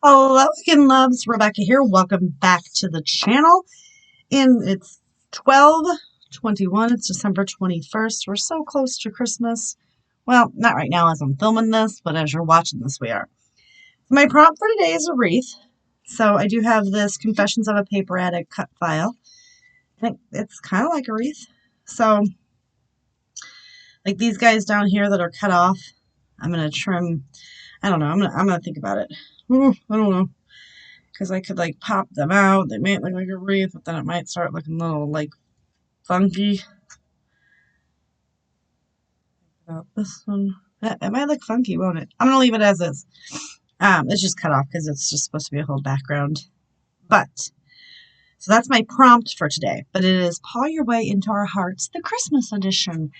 Hello again, loves. Rebecca here. Welcome back to the channel. And it's 12/21. It's December 21st. We're so close to Christmas. Well, not right now as I'm filming this, but as you're watching this, we are. My prompt for today is a wreath. So I do have this Confessions of a Paper Addict cut file. I think it's kind of like a wreath. So, like these guys down here that are cut off, I'm going to trim. I don't know. I'm gonna think about it. I don't know. Because I could like pop them out. They might look like a wreath, but then it might start looking a little like funky. This one, it might look funky, won't it? I'm gonna leave it as is. It's just cut off because it's just supposed to be a whole background. But so that's my prompt for today. But it is Paw Your Way into Our Hearts, the Christmas edition.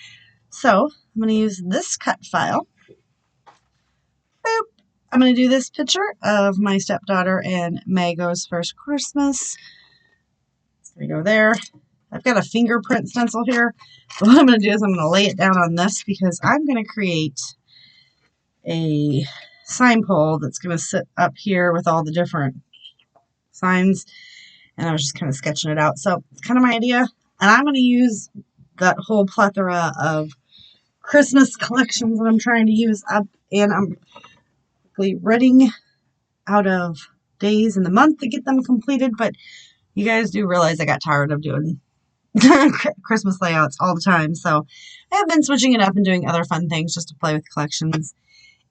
So I'm gonna use this cut file. Boop. I'm gonna do this picture of my stepdaughter and Mago's first Christmas. It's gonna go there. I've got a fingerprint stencil here. But what I'm going to do is I'm going to lay it down on this because I'm going to create a sign pole that's going to sit up here with all the different signs. And I was just kind of sketching it out. So it's kind of my idea. And I'm going to use that whole plethora of Christmas collections that I'm trying to use up. And I'm quickly running out of days in the month to get them completed. But you guys do realize I got tired of doing Christmas layouts all the time, so I have been switching it up and doing other fun things just to play with collections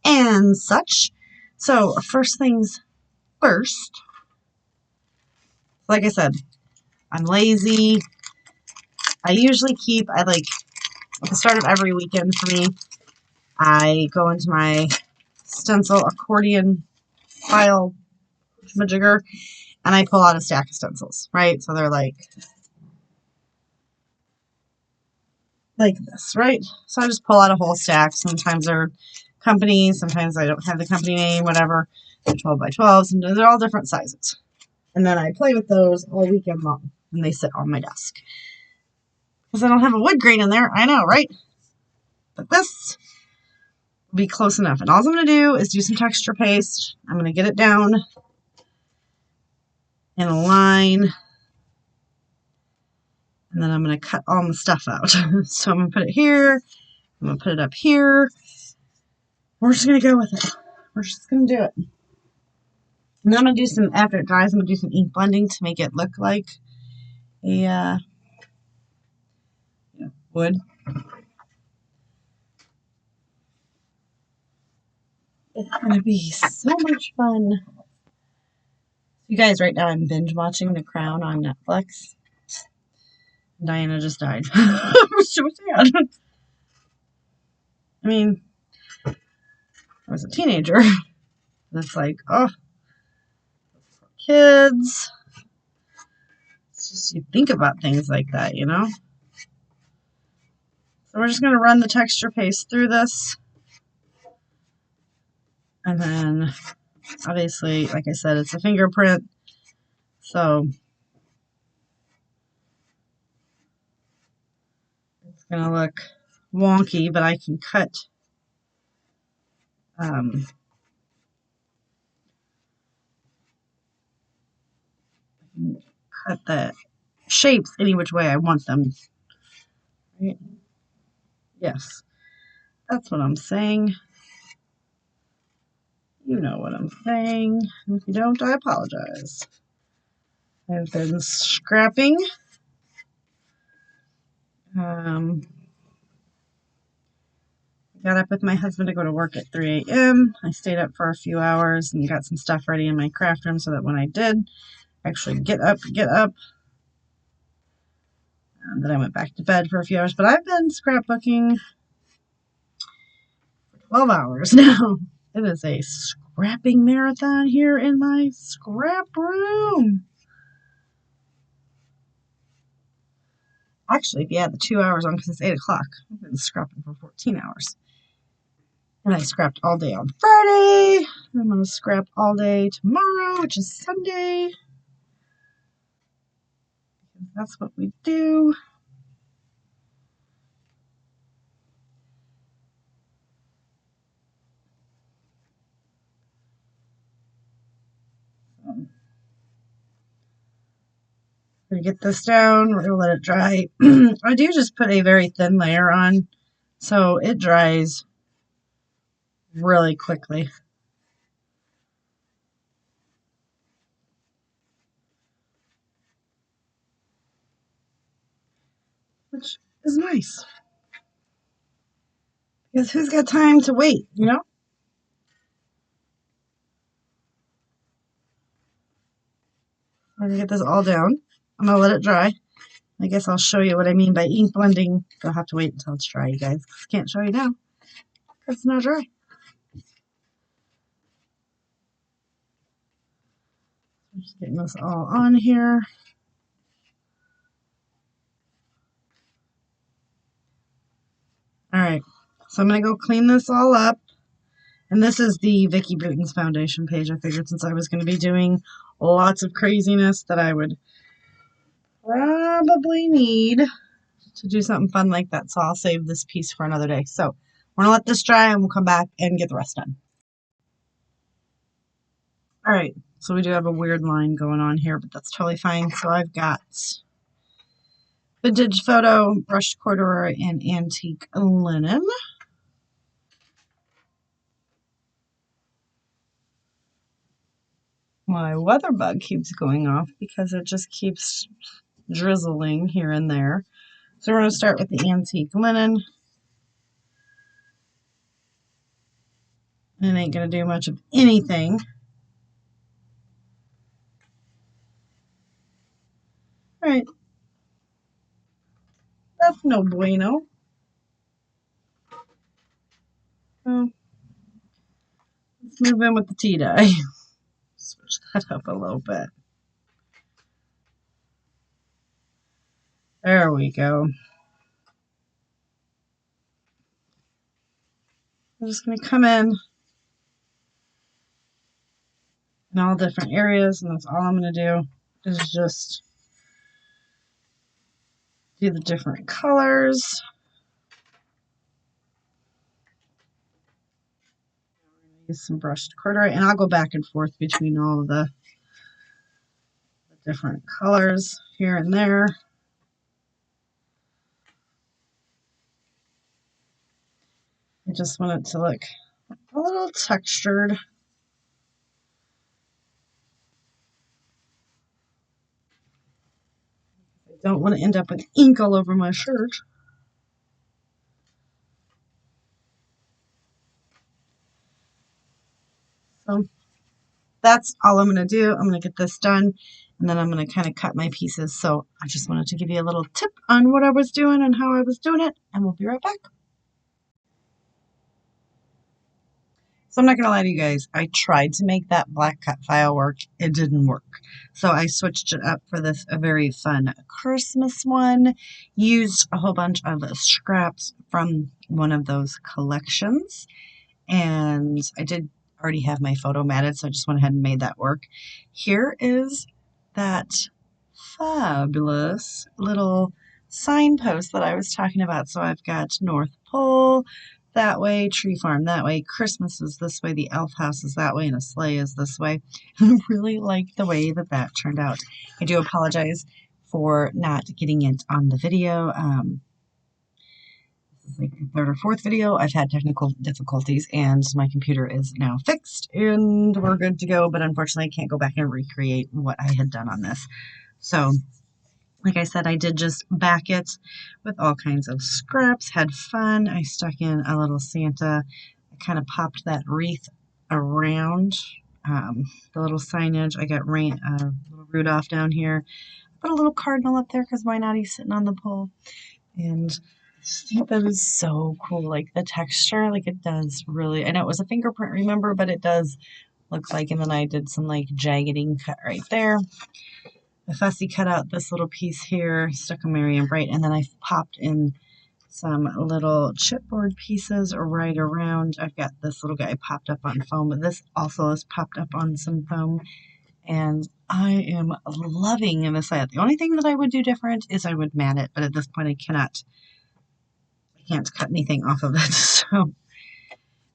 and such. So first things first, like I said, I'm lazy. I usually keep, at the start of every weekend for me, I go into my stencil accordion file majigger and I pull out a stack of stencils, right? So they're like this, right? So I just pull out a whole stack. Sometimes they're companies, sometimes I don't have the company name, whatever. They're 12 by 12s, and they're all different sizes. And then I play with those all weekend long, and they sit on my desk. Because I don't have a wood grain in there, I know, right? But this will be close enough. And all I'm going to do is do some texture paste. I'm going to get it down in a line. And then I'm going to cut all my stuff out. So I'm going to put it here. I'm going to put it up here. We're just going to go with it. We're just going to do it. And then I'm going to do some, after it dries, I'm going to do some ink blending to make it look like a wood. It's going to be so much fun. You guys, right now I'm binge watching The Crown on Netflix. Diana just died. I was so sad. I mean, I was a teenager. It's like, oh, kids. It's just, you think about things like that, you know? So we're just going to run the texture paste through this. And then, obviously, like I said, it's a fingerprint. So it's going to look wonky, but I can cut the shapes any which way I want them. Right? Yes, that's what I'm saying. You know what I'm saying. If you don't, I apologize. I've been scrapping. Got up with my husband to go to work at 3 a.m. I stayed up for a few hours and got some stuff ready in my craft room so that when I did actually get up, then I went back to bed for a few hours. But I've been scrapbooking for 12 hours now. It is a scrapping marathon here in my scrap room. Actually, if you add the 2 hours on, because it's 8 o'clock, I've been scrapping for 14 hours. And I scrapped all day on Friday. I'm going to scrap all day tomorrow, which is Sunday. That's what we do. gonna get this down. We're gonna let it dry. I do just put a very thin layer on, so it dries really quickly. Which is nice. Because who's got time to wait, you know? I'm gonna get this all down. I'm gonna let it dry. I guess I'll show you what I mean by ink blending. You'll have to wait until it's dry, you guys. I can't show you now because it's not dry. I'm just getting this all on here. All right, so I'm gonna go clean this all up. And this is the Vicki Bootins Foundation page. I figured since I was going to be doing lots of craziness that I would probably need to do something fun like that. So I'll save this piece for another day. So we're going to let this dry and we'll come back and get the rest done. All right, so we do have a weird line going on here, but that's totally fine. So I've got vintage photo, brushed corduroy, and antique linen. My weather bug keeps going off because it just keeps drizzling here and there. So we're going to start with the antique linen. It ain't going to do much of anything. All right. That's no bueno. So let's move in with the tea dye. Switch that up a little bit. There we go. I'm just going to come in all different areas, and that's all I'm going to do is just do the different colors. Use some brushed corduroy, and I'll go back and forth between all of the different colors here and there. I just want it to look a little textured. I don't want to end up with ink all over my shirt. So that's all I'm going to do. I'm going to get this done, and then I'm going to kind of cut my pieces. So I just wanted to give you a little tip on what I was doing and how I was doing it, and we'll be right back. So I'm not going to lie to you guys. I tried to make that black cut file work. It didn't work. So I switched it up for this a very fun Christmas one. Used a whole bunch of scraps from one of those collections. And I did already have my photo matted, so I just went ahead and made that work. Here is that fabulous little signpost that I was talking about. So I've got North Pole that way, Tree Farm that way, Christmas is this way, the elf house is that way, and a sleigh is this way. I really like the way that that turned out. I do apologize for not getting it on the video. This is like the third or fourth video. I've had technical difficulties and my computer is now fixed and we're good to go, but unfortunately I can't go back and recreate what I had done on this. So like I said, I did just back it with all kinds of scraps, had fun. I stuck in a little Santa. I kind of popped that wreath around the little signage. I got little Rudolph down here. Put a little cardinal up there because why not? He's sitting on the pole. And I just think that is so cool. Like the texture, like it does really, I know it was a fingerprint, remember, but it does look like, and then I did some like jaggeding cut right there. I fussy cut out this little piece here, stuck a Marion Bright, and then I popped in some little chipboard pieces right around. I've got this little guy popped up on foam, but this also is popped up on some foam. And I am loving this layout. The only thing that I would do different is I would mat it, but at this point I can't cut anything off of it. So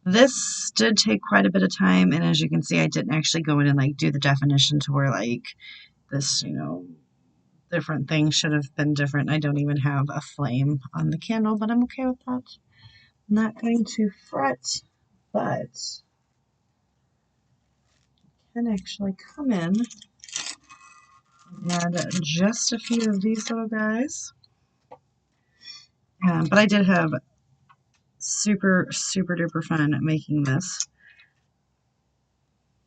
this did take quite a bit of time, and as you can see, I didn't actually go in and like do the definition to where like this, different things should have been different. I don't even have a flame on the candle, but I'm okay with that. I'm not going to fret, but I can actually come in and add just a few of these little guys. But I did have super, super duper fun making this.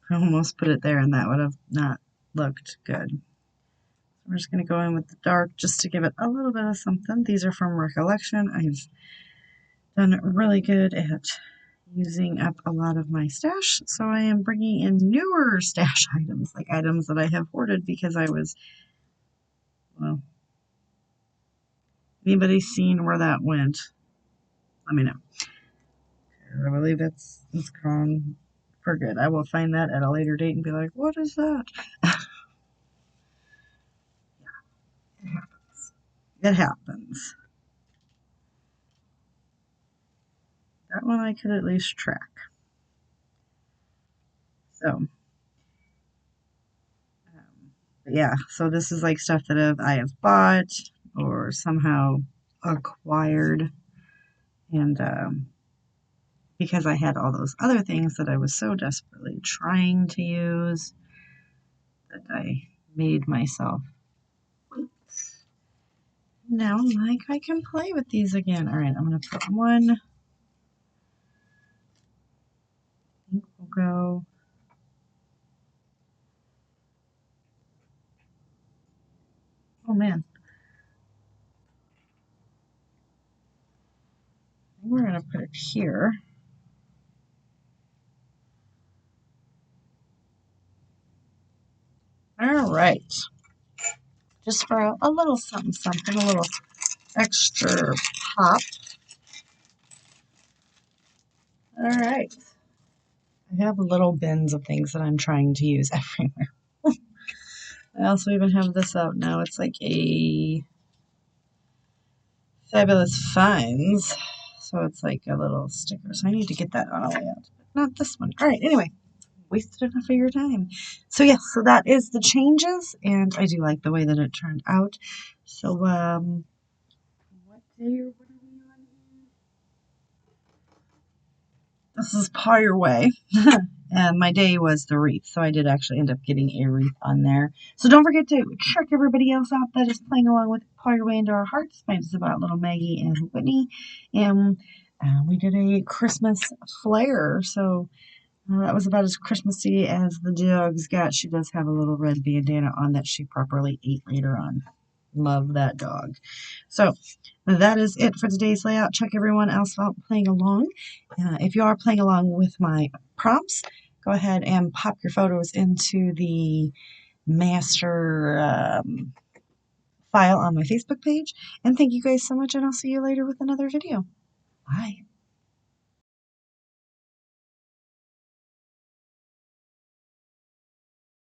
I almost put it there and that would have not looked good. We're just going to go in with the dark just to give it a little bit of something. These are from Recollection. I've done really good at using up a lot of my stash, so I am bringing in newer stash items, like items that I have hoarded because I was, well, anybody seen where that went? Let me know. I believe it's gone for good. I will find that at a later date and be like, what is that? It happens. It happens. That one I could at least track. So, yeah, so this is like stuff that I have bought or somehow acquired. And because I had all those other things that I was so desperately trying to use that I made myself wait. Now I'm like, I can play with these again. All right, I'm going to put one. I think we'll go. Oh man. I think we're going to put it here. All right. Just for a little something, something, a little extra pop. All right. I have little bins of things that I'm trying to use everywhere. I also even have this out now. It's like a Fabulous Finds. So it's like a little sticker. So I need to get that on a layout. But not this one. All right, anyway. Wasted enough of your time. So yes, so that is the changes. And I do like the way that it turned out. So, what day or what are we on? This is Paw Your Way. And my day was the wreath, so I did actually end up getting a wreath on there. So don't forget to check everybody else out that is playing along with Paw Your Way into Our Hearts. Mine is about little Maggie and Whitney. And we did a Christmas flare, so that was about as Christmassy as the dogs got. She does have a little red bandana on that she properly ate later on. Love that dog. So that is it for today's layout. Check everyone else out playing along. If you are playing along with my prompts, go ahead and pop your photos into the master file on my Facebook page. And thank you guys so much, and I'll see you later with another video. Bye.